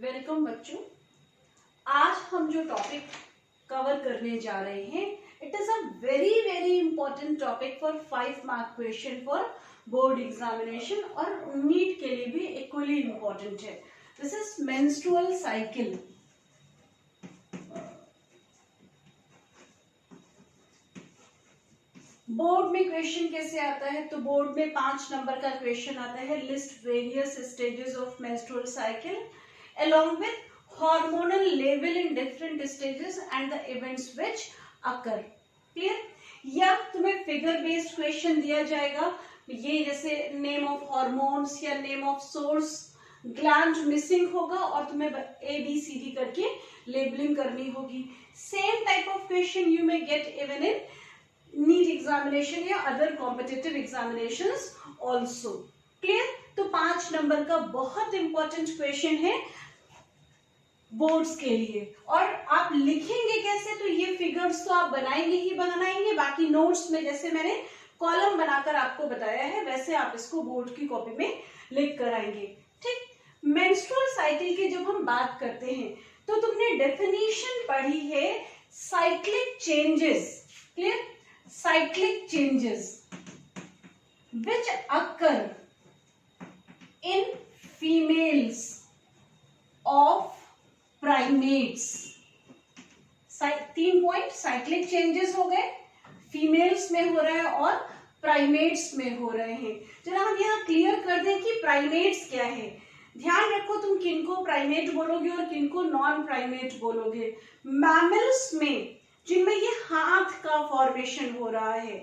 Welcome बच्चों। आज हम जो टॉपिक कवर करने जा रहे हैं, it is a very very important topic for 5 mark question for board examination और नीट के लिए भी इक्वली इंपॉर्टेंट है। This is menstrual cycle. Board में क्वेश्चन कैसे आता है? तो बोर्ड में 5 नंबर का क्वेश्चन आता है, list various stages of menstrual cycle along with hormonal level in different stages and the events which occur. Clear? या तुम्हें फिगर बेस्ड क्वेश्चन दिया जाएगा, ये जैसे नेम ऑफ हॉर्मोन्स या name of source gland missing होगा और तुम्हें ABCD करके लेबलिंग करनी होगी। Same type of question you may get even in NEET examination या other competitive examinations also. Clear? तो 5 नंबर का बहुत इंपॉर्टेंट क्वेश्चन है बोर्ड्स के लिए। और आप लिखेंगे कैसे? तो ये फिगर्स तो आप बनाएंगे ही बनाएंगे, बाकी नोट्स में जैसे मैंने कॉलम बनाकर आपको बताया है वैसे आप इसको बोर्ड की कॉपी में लिख कर आएंगे। ठीक? मेंस्ट्रुअल साइकिल की जब हम बात करते हैं तो तुमने डेफिनेशन पढ़ी है cyclic changes. Clear? Cyclic changes which occur in females of primates। 3 point cyclic changes हो गए, फीमेल्स में हो रहा है और प्राइमेट्स में हो रहे हैं। जरा हम यहाँ क्लियर कर दें कि प्राइमेट्स क्या है। ध्यान रखो तुम किनको प्राइमेट बोलोगे और किनको नॉन प्राइमेट बोलोगे। मैमल्स में जिनमें ये हाथ का फॉर्मेशन हो रहा है,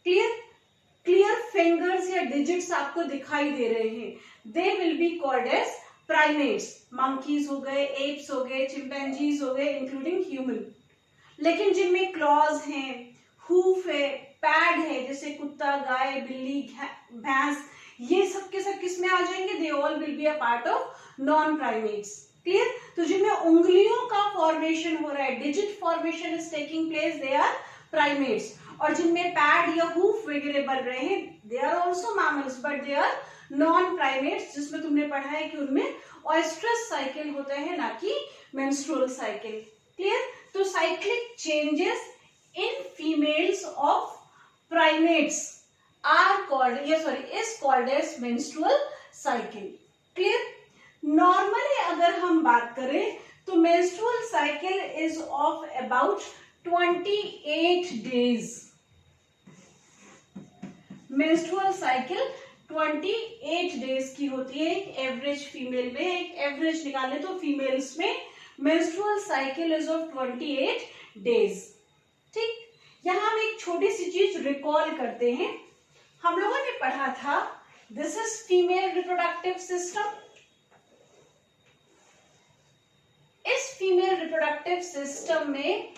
क्लियर फिंगर्स या डिजिट्स आपको दिखाई दे रहे हैं, they will be called as primates. Monkeys हो गए, एप्स हो गए, चिंपैंजीज हो गए, इंक्लूडिंग ह्यूमन। लेकिन जिनमें क्लॉज हैं, हूफ है, पैड है, जैसे कुत्ता, गाय, बिल्ली, भैंस, ये सब के सब किस में आ जाएंगे? They all will be a part of non primates. Clear? तो जिनमें उंगलियों का फॉर्मेशन हो रहा है, digit formation is taking place, they are primates. और जिनमें पैड या हूफ वगैरह बन रहे हैं, they are also mammals but they are non primates, जिसमें तुमने पढ़ा है कि उनमें ऑयस्ट्रस साइकिल होता है ना कि मेंस्ट्रुअल साइकिल। क्लियर? तो cyclic changes in females of primates are called is called as menstrual cycle. Clear? Normally अगर हम बात करें तो menstrual cycle is of about 28 days. Menstrual cycle 28 days की होती है एक एवरेज फीमेल में। एक एवरेज निकाले तो फीमेल्स में menstrual cycle is of 28 days. ठीक? यहां हम एक छोटी सी चीज रिकॉल करते हैं। हम लोगों ने पढ़ा था this is female reproductive system. इस फीमेल रिप्रोडक्टिव सिस्टम में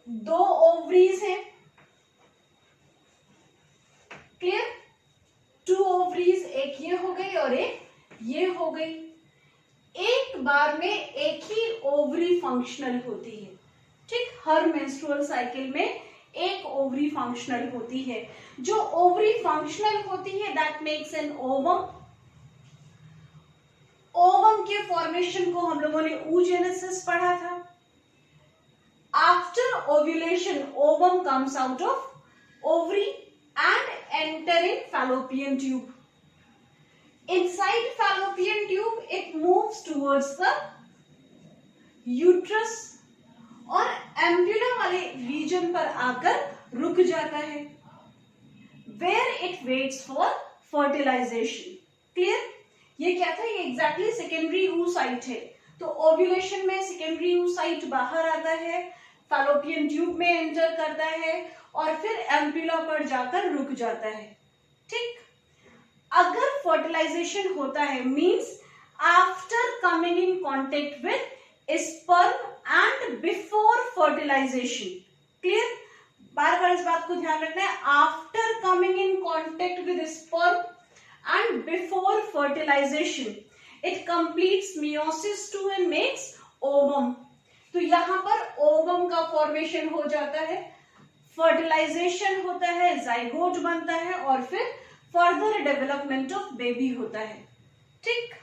2 ओवरीज हैं। क्लियर? 2 ओवरीज, एक ये हो गई और एक ये हो गई। एक बार में एक ही ओवरी फंक्शनल होती है। ठीक? हर मेंस्ट्रुअल साइकिल में एक ओवरी फंक्शनल होती है। जो ओवरी फंक्शनल होती है that makes an ovum. Ovum के फॉर्मेशन को हम लोगों ने oogenesis पढ़ा था। After ovulation ovum comes out of ovary and enter in fallopian tube. Inside fallopian tube, it moves towards the uterus और एम्ब्यूला वाले रीजन पर आकर रुक जाता है, where it waits for fertilization. Clear? ये क्या था? ये exactly secondary oocyte है। तो ओव्यूलेशन में secondary oocyte बाहर आता है, फैलोपियन ट्यूब में एंटर करता है और फिर एम्ब्यूला पर जाकर रुक जाता है। ठीक? अगर फर्टिलाइजेशन होता है means after coming in contact with sperm and before fertilisation. Clear? बार बार इस बात को ध्यान रखना है, after coming in contact with sperm and before fertilisation it completes meiosis 2 and makes ovum. तो यहां पर ओवम का फॉर्मेशन हो जाता है, फर्टिलाइजेशन होता है, जाइगोट बनता है और फिर फर्दर डेवलपमेंट ऑफ बेबी होता है। ठीक?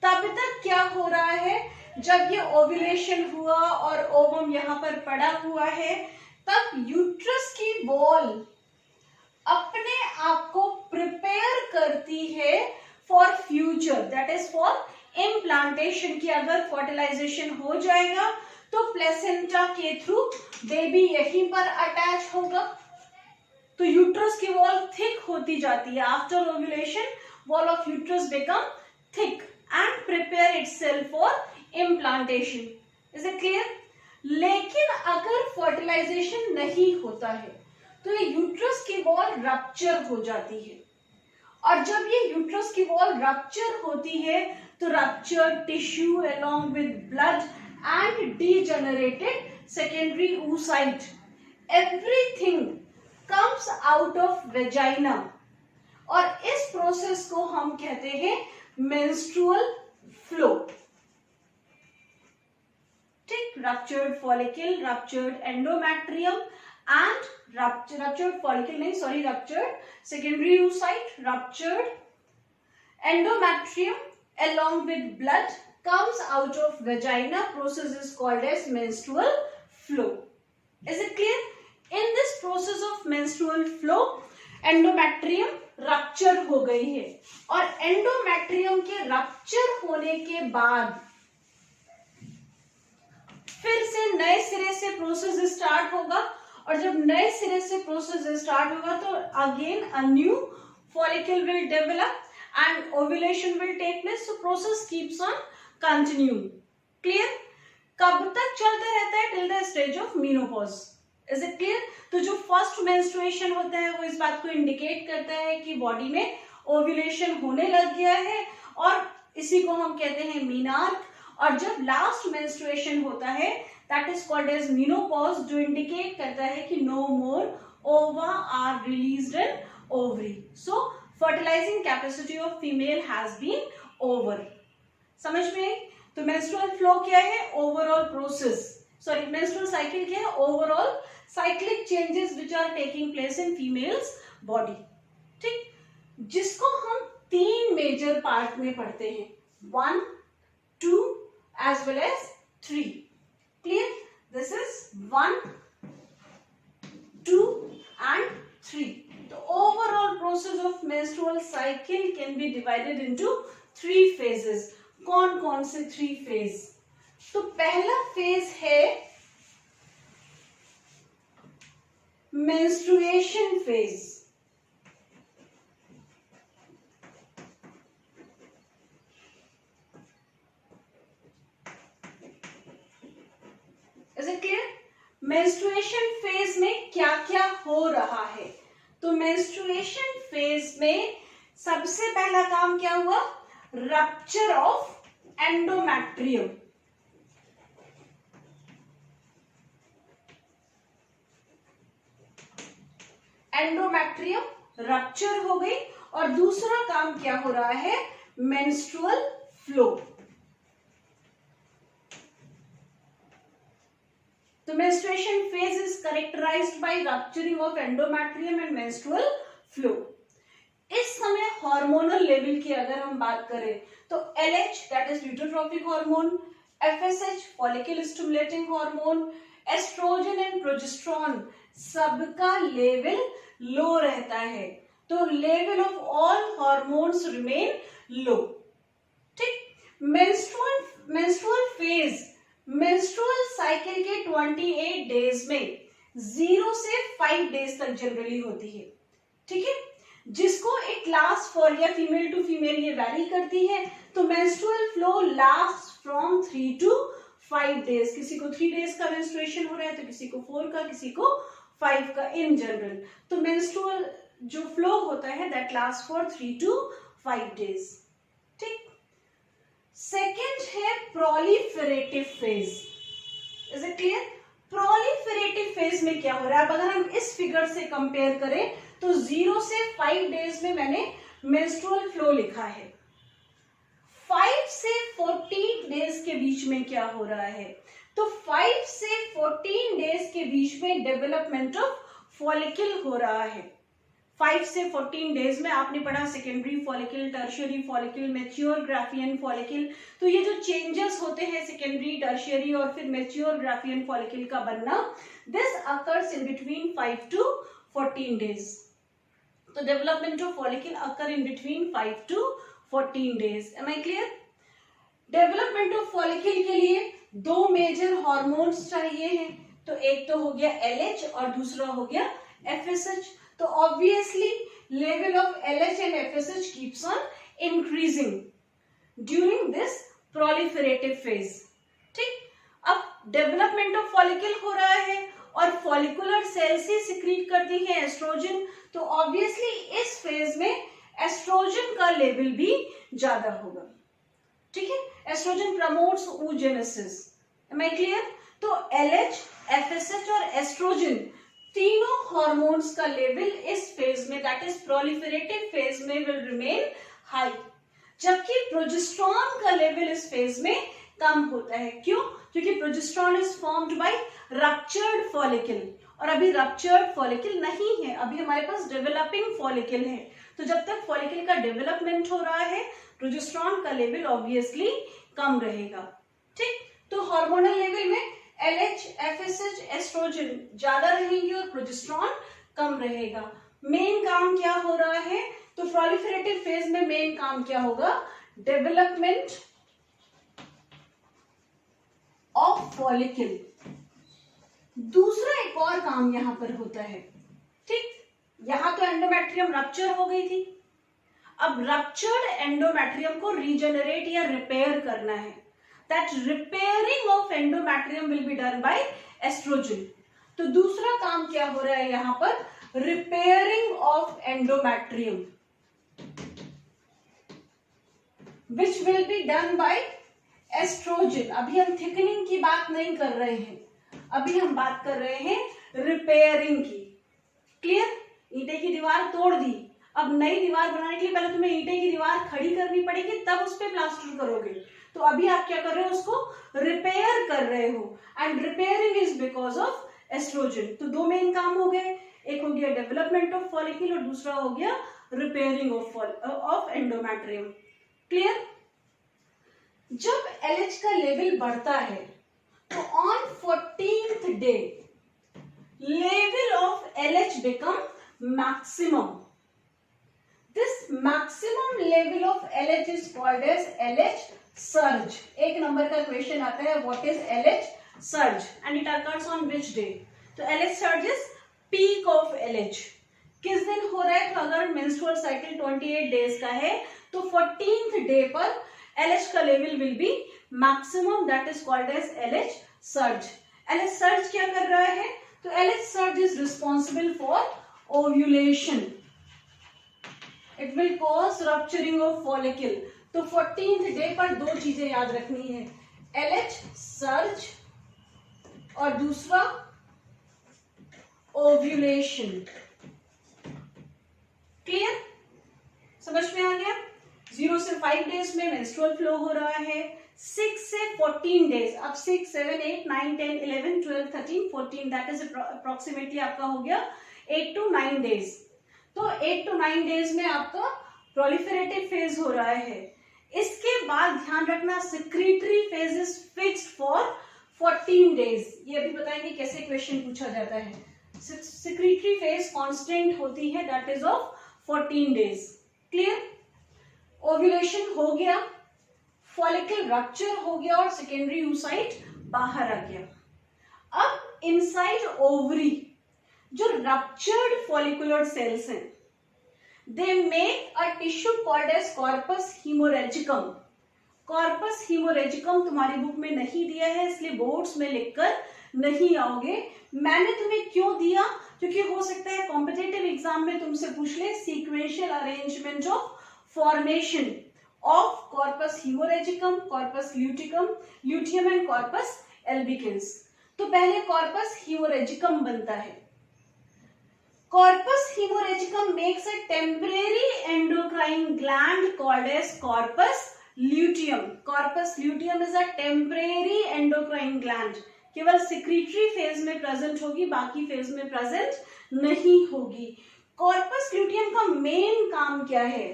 तब तक क्या हो रहा है, जब ये ओव्यूलेशन हुआ और ओवम यहाँ पर पड़ा हुआ है, तब यूट्रस की वॉल अपने आप को प्रिपेयर करती है for future, that is for implantation की। अगर फर्टिलाइजेशन हो जाएगा तो प्लेसेंटा के थ्रू बेबी यहीं पर अटैच होगा। तो यूट्रस की वॉल थिक होती जाती है। After ovulation wall of uterus become thick and prepare itself for implantation. Is it clear? लेकिन अगर फर्टिलाइजेशन नहीं होता है तो ये यूट्रस की वॉल रप्चर हो जाती है, और जब ये यूट्रस की वॉल रप्चर होती है तो rupture tissue along with blood and degenerated secondary oocyte, everything comes out of vagina, और इस प्रोसेस को हम कहते हैं menstrual flow। ठीक, ruptured follicle, ruptured endometrium and ruptured follicle नहीं, sorry, ruptured secondary oocyte, ruptured endometrium along with blood comes out of vagina. Process is called as menstrual flow. Is it clear? In this process of menstrual flow, endometrium rupture हो गई है, और endometrium के rupture होने के बाद फिर से नए सिरे से प्रोसेस स्टार्ट होगा, और जब नए सिरे से प्रोसेस स्टार्ट होगा तो again a new follicle will develop and ovulation will take place. So process keeps on continuing. Clear? कब तक चलता रहता है? Till the stage of menopause. Is it clear? तो जो फर्स्ट मेंस्ट्रुएशन होता है वो इस बात को इंडिकेट करता है कि बॉडी में ओव्यूलेशन होने लग गया है, और इसी को हम कहते हैं मीनार्क। और जब लास्ट मेंस्ट्रुएशन होता है that is called as menopause, जो इंडिकेट करता है कि no more ova are released in ovary. So fertilizing capacity of female has been over. समझ में आई? तो मेंस्ट्रुअल फ्लो क्या है? Overall process, sorry menstrual cycle क्या है? Overall cyclic changes which are taking place in females body. ठीक, जिसको हम तीन मेजर पार्ट में पढ़ते हैं, 1, 2 as well as 3. Clear? This is 1, 2 and 3. The overall process of menstrual cycle can be divided into 3 phases. कौन कौन से 3 फेज? तो पहला फेज है menstruation phase. Is it clear? Menstruation phase में क्या क्या हो रहा है? तो मेंस्ट्रुएशन फेज में सबसे पहला काम क्या हुआ? Rupture of endometrium. Endometrium rupture हो गई, और दूसरा काम क्या हो रहा है? Menstrual flow. The menstruation phase is characterized by rupturing of endometrium and menstrual flow. इस समय हार्मोनल लेवल की अगर हम बात करें तो LH that is leukotropic hormone, FSH follicle stimulating hormone, oestrogen and progesterone सबका लेवल लो रहता है, तो level of all hormones remain low. ठीक, मेंस्ट्रुअल फेज मेंस्ट्रुअल साइकिल के 28 डेज में 0 से 5 डेज तक जनरली होती है। ठीक है, जिसको इट लास्ट फॉर या फीमेल टू फीमेल ये वैरी करती है। तो menstrual flow last from 3 to 5 days. किसी को 3 डेज का मेंस्ट्रुएशन हो रहा है तो किसी को 4 का, किसी को 5 का इन जनरल। तो मेंस्ट्रुअल जो फ्लो होता है that last for 3 to 5 days. ठीक, सेकेंड है proliferative phase. Is it clear? Proliferative phase में क्या हो रहा है? अब अगर हम इस फिगर से कंपेयर करें तो 0 से 5 डेज में मैंने मेंस्ट्रुअल फ्लो लिखा है। 5 से 14 डेज के बीच में क्या हो रहा है? तो 5 से 14 डेज के बीच में डेवलपमेंट ऑफ फॉलिकल हो रहा है। 5 से 14 डेज में आपने पढ़ा secondary follicle, tertiary follicle, mature Graafian follicle. तो ये जो चेंजेस होते हैं सेकेंडरी, टर्शियरी और फिर मैच्योर ग्राफियन फॉलिकल का बनना, this occurs in between 5 to 14 days. तो development of follicle occur in between 5 to 14 days. Am I clear? Development of follicle के लिए दो मेजर हार्मोन्स चाहिए हैं। तो एक तो हो गया LH और दूसरा हो गया FSH। तो obviously level of LH and FSH keeps on increasing during this proliferative phase. ठीक, अब डेवलपमेंट ऑफ फॉलिकल हो रहा है और फॉलिकुलर सेल्स ही सिक्रीट करती है एस्ट्रोजन। तो ऑब्वियसली इस फेज में एस्ट्रोजन का लेवल भी ज्यादा होगा। ठीक है, estrogen promotes oogenesis। Am I clear? तो LH, FSH और एस्ट्रोजन तीनों हार्मोन्स का लेवल इस फेज में, दैट इज प्रोलिफरेटिव फेज में, विल रिमेन हाई, जबकि प्रोजेस्टेरॉन का लेवल इस फेज में कम होता है। क्यों? क्योंकि progesterone is formed by ruptured follicle और अभी रप्चर्ड फॉलिकल नहीं है, अभी हमारे पास डेवलपिंग फॉलिकल है। तो जब तक फॉलिकल का डेवलपमेंट हो रहा है प्रोजेस्टेरॉन का लेवल ऑब्वियसली कम रहेगा। ठीक, तो हार्मोनल लेवल में LH, FSH, एस्ट्रोजन ज्यादा रहेंगे और प्रोजेस्टेरॉन कम रहेगा। मेन काम क्या हो रहा है? तो प्रोलिफरेटिव फेज में मेन काम क्या होगा? Development of follicle. दूसरा एक और काम यहां पर होता है। ठीक, यहां तो एंडोमेट्रियम रप्चर हो गई थी, अब रप्चर्ड एंडोमेट्रियम को रीजनरेट या रिपेयर करना है। That repairing of endometrium will be done by estrogen. तो दूसरा काम क्या हो रहा है यहां पर? Repairing of endometrium which will be done by estrogen. अभी हम थिकनिंग की बात नहीं कर रहे हैं, अभी हम बात कर रहे हैं रिपेयरिंग की। क्लियर? ईंटे की दीवार तोड़ दी, अब नई दीवार बनाने के लिए पहले तुम्हें ईंटे की दीवार खड़ी करनी पड़ेगी, तब उस पर प्लास्टर करोगे। तो अभी आप क्या कर रहे हो? उसको रिपेयर कर रहे हो, and repairing is because of oestrogen. तो दो मेन काम हो गए, एक हो गया डेवलपमेंट ऑफ फॉलिकल और दूसरा हो गया रिपेयरिंग ऑफ एंडोमेट्रियम। क्लियर? जब LH का लेवल बढ़ता है तो on 14th day level of LH become maximum. This maximum level of LH is called as LH surge। एक नंबर का क्वेश्चन आता है, what is LH surge and it occurs on which day? तो LH surge is peak of LH। किस दिन हो रहा है? तो अगर menstrual cycle 28 days का है तो 14th day पर LH का level will be maximum, that is called as LH surge। LH surge क्या कर रहा है? तो LH surge is responsible for ovulation। It will cause rupturing of follicle। तो 14th डे पर दो चीजें याद रखनी है, LH surge और दूसरा ओव्यूलेशन। क्लियर? समझ में आ गया? 0 से 5 डेज में मेंस्ट्रुअल फ्लो हो रहा है, 6 से 14 डेज, अब 6, 7, 8, 9, 10, 11, 12, 13, 14, दैट इज अप्रोक्सीमेटली आपका हो गया 8 to 9 डेज। तो 8 to 9 डेज में आपका प्रोलिफरेटिव फेज हो रहा है। इसके बाद ध्यान रखना secretory phase is fixed for 14 days. ये अभी बताएंगे कैसे क्वेश्चन पूछा जाता है। सिक्रीटरी फेज कांस्टेंट होती है, that is of 14 days. Clear? Ovulation हो गया, फॉलिकल रप्चर हो गया और सेकेंडरी oocyte बाहर आ गया। अब इनसाइड ओवरी जो रप्चर्ड फॉलिकुलर सेल्स हैं, they make a tissue called as corpus haemorrhagicum. Corpus haemorrhagicum तुम्हारी बुक में नहीं दिया है, इसलिए बोर्ड्स में लिखकर नहीं आओगे। मैंने तुम्हें क्यों दिया? क्योंकि हो सकता है कॉम्पिटिटिव एग्जाम में तुमसे पूछ ले sequential arrangement of formation of corpus haemorrhagicum, corpus luteum and corpus albicans. तो पहले कॉर्पस हीमोरेजिकम बनता है। Corpus hemoregicum makes a temporary endocrine gland called as corpus luteum। Corpus luteum is a temporary endocrine gland। केवल secretory phase में present होगी, बाकी phase में present नहीं होगी। कॉर्पस ल्यूटियम का मेन काम क्या है?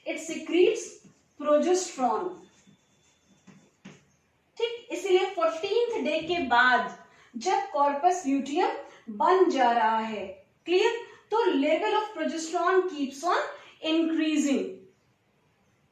It secretes progesterone. ठीक, इसीलिए 14th डे के बाद जब कॉर्पस ल्यूटियम बन जा रहा है, क्लियर, तो level of progesterone keeps on increasing.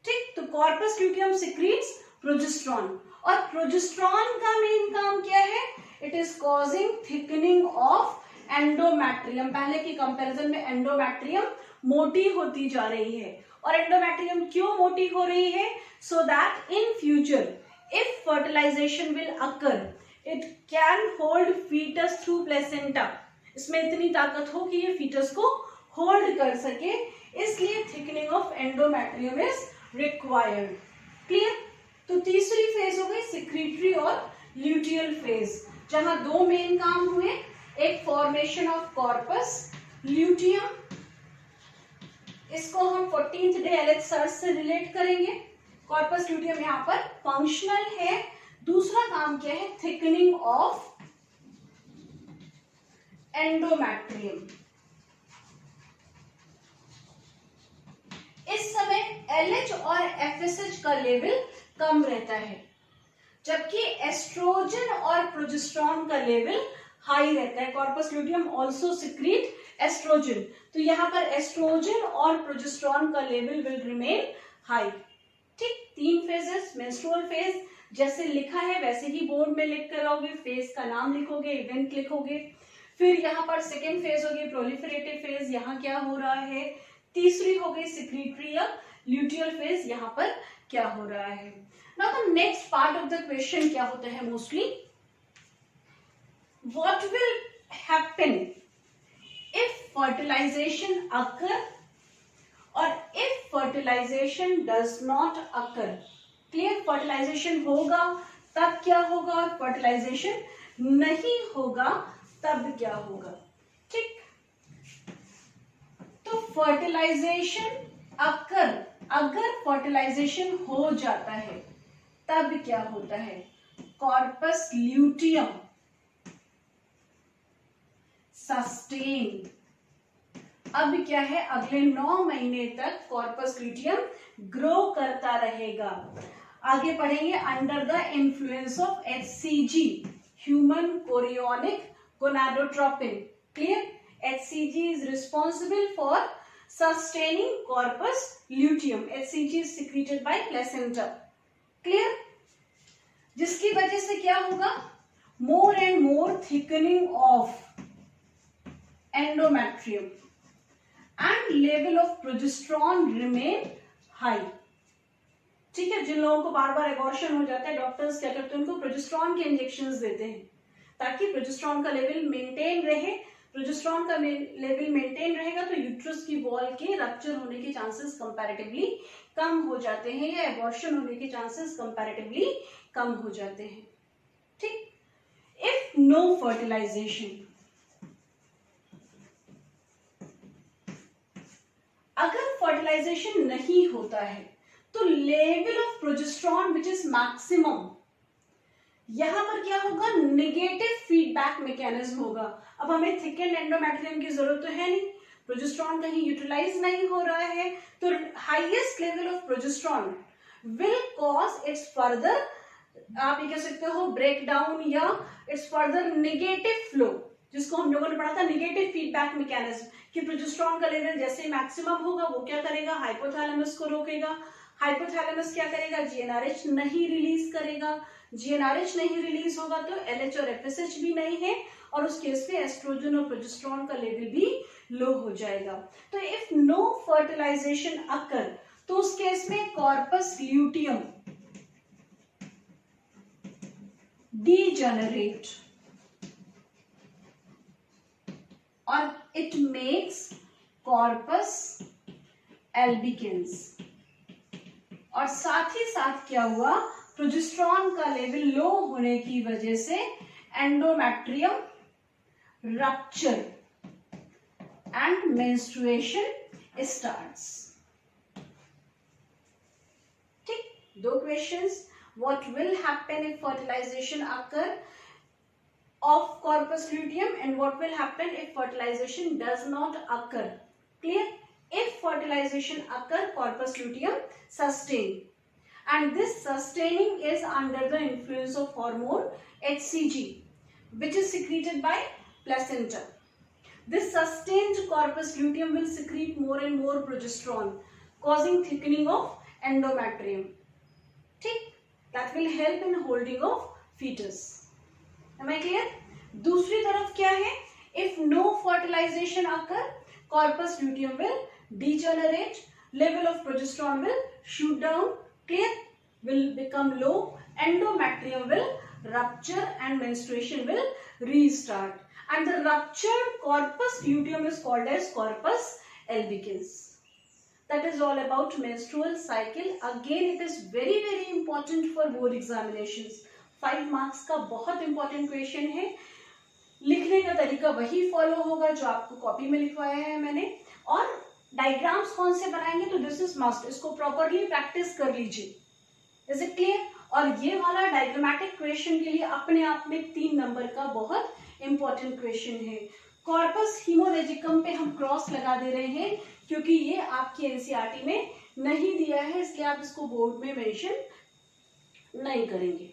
ठीक, तो कॉर्पस ल्यूटियम सिक्रीट्स प्रोजेस्टेरॉन, और प्रोजेस्टेरॉन का मेन काम क्या है? It is causing thickening of endometrium. पहले की कंपैरिजन में एंडोमेट्रियम मोटी होती जा रही है, और एंडोमेट्रियम क्यों मोटी हो रही है? So that in future if fertilization will occur, it can hold foetus through placenta. इसमें इतनी ताकत हो कि ये फीटस को होल्ड कर सके, इसलिए thickening of endometrium is required. Clear? तो तीसरी फेज हो गई सिक्रीटरी और ल्यूटियल फेज, जहां दो मेन काम हुए, एक फॉर्मेशन ऑफ कॉर्पस ल्यूटियम, इसको हम 14th डे एलेक्स सर्च से रिलेट करेंगे। कॉर्पस ल्यूटियम यहाँ पर फंक्शनल है। दूसरा काम क्या है? Thickening of endometrium. इस समय LH और FSH का लेवल कम रहता है, जबकि एस्ट्रोजन और प्रोजेस्टेरॉन का लेवल हाई रहता है। Corpus luteum also secrete estrogen, तो यहाँ पर एस्ट्रोजन और प्रोजेस्टेरॉन का लेवल विल रिमेन हाई। ठीक, 3 फेजेस, मेंस्ट्रुअल फेज जैसे लिखा है वैसे ही बोर्ड में लिख कर आओगे, फेज का नाम लिखोगे, इवेंट लिखोगे। फिर यहाँ पर सेकेंड फेज हो गई प्रोलिफरेटिव फेज, यहाँ क्या हो रहा है। तीसरी हो गई सिक्रीटरी या ल्यूटियल फेज, यहाँ पर क्या हो रहा है। Now the next part of the question क्या होता है mostly, what will happen if fertilisation occur और if fertilisation does not occur. Clear? Fertilisation होगा तब क्या होगा, और फर्टिलाइजेशन नहीं होगा तब क्या होगा। ठीक, तो फर्टिलाइजेशन अकर, अगर फर्टिलाइजेशन हो जाता है तब क्या होता है? Corpus luteum sustain. अब क्या है, अगले 9 महीने तक कॉर्पस ल्यूटियम ग्रो करता रहेगा। आगे पढ़ेंगे under the influence of HCG, human chorionic gonadotropin. Clear? HCG is responsible for sustaining corpus luteum. HCG is secreted by placenta. Clear? जिसकी वजह से क्या होगा? More and more thickening of endometrium and level of progesterone remain high. ठीक है, जिन लोगों को बार बार abortion हो जाता है, डॉक्टर्स क्या करते हैं, उनको प्रोजेस्टेरॉन के इंजेक्शंस देते हैं ताकि प्रोजेस्टेरॉन का लेवल मेंटेन रहे। प्रोजेस्टेरॉन का लेवल मेंटेन रहेगा तो यूट्रस की वॉल के रप्चर होने के चांसेस कंपैरेटिवली कम हो जाते हैं, या एबॉर्शन होने के चांसेस कंपैरेटिवली कम हो जाते हैं। ठीक, इफ नो फर्टिलाइजेशन, अगर फर्टिलाइजेशन नहीं होता है तो level of progesterone which is maximum, यहां पर क्या होगा? नेगेटिव फीडबैक मैकेनिज्म होगा। अब हमें थिकन एंडोमेट्रियम की जरूरत तो है नहीं, प्रोजेस्टेरॉन कहीं यूटिलाइज नहीं हो रहा है, तो highest level of progesterone will cause it's further, आप ये कह सकते हो ब्रेक डाउन, या इट्स फर्दर नेगेटिव फ्लो, जिसको हम लोगों ने पढ़ा था नेगेटिव फीडबैक मैकेनिज्म, कि प्रोजेस्टेरॉन का लेवल जैसे मैक्सिमम होगा वो क्या करेगा? हाइपोथैलेमस को रोकेगा। हाइपोथैलेमस क्या करेगा? GnRH नहीं रिलीज करेगा। GnRH नहीं रिलीज होगा तो LH और FSH भी नहीं है, और उस केस में एस्ट्रोजन और प्रोजेस्टेरॉन का लेवल भी लो हो जाएगा। तो इफ नो फर्टिलाइजेशन अकर, तो उस केस में कॉर्पस ल्यूटियम डीजेनरेट और इट मेक्स कॉर्पस एल्बिकेंस। और साथ ही साथ क्या हुआ? प्रोजेस्टेरॉन का लेवल लो होने की वजह से endometrium rupture and menstruation starts. ठीक, 2 questions, what will happen if fertilisation occur of corpus luteum and what will happen if fertilization does not occur. fertilization occur, corpus luteum sustain, and this sustaining is under the influence of hormone HCG, which is secreted by placenta. This sustained corpus luteum will secrete more and more progesterone, causing thickening of endometrium. ठीक, that will help in holding of fetus. Am I clear? दूसरी तरफ क्या है? If no fertilization occur, corpus luteum will degenerate, level of progesterone will shoot down, clear? Will become low, endometrium will rupture and menstruation will restart. And the ruptured corpus luteum is called as corpus albicans. That is all about menstrual cycle. Again, it is very very important for board examinations. 5 marks का बहुत important question है. लिखने का तरीका वही follow होगा जो आपको कॉपी में लिखवाया है मैंने. और डायग्राम्स कौन से बनाएंगे, तो दिस इज मस्ट. इसको प्रॉपरली प्रैक्टिस कर लीजिए. Is it clear? और ये वाला डायग्रामेटिक क्वेश्चन के लिए अपने आप में 3 नंबर का बहुत इंपॉर्टेंट क्वेश्चन है. कॉर्पस हीमोरेजिकम पे हम क्रॉस लगा दे रहे हैं क्योंकि ये आपकी एनसीईआरटी में नहीं दिया है, इसलिए आप इसको बोर्ड में मेंशन नहीं करेंगे.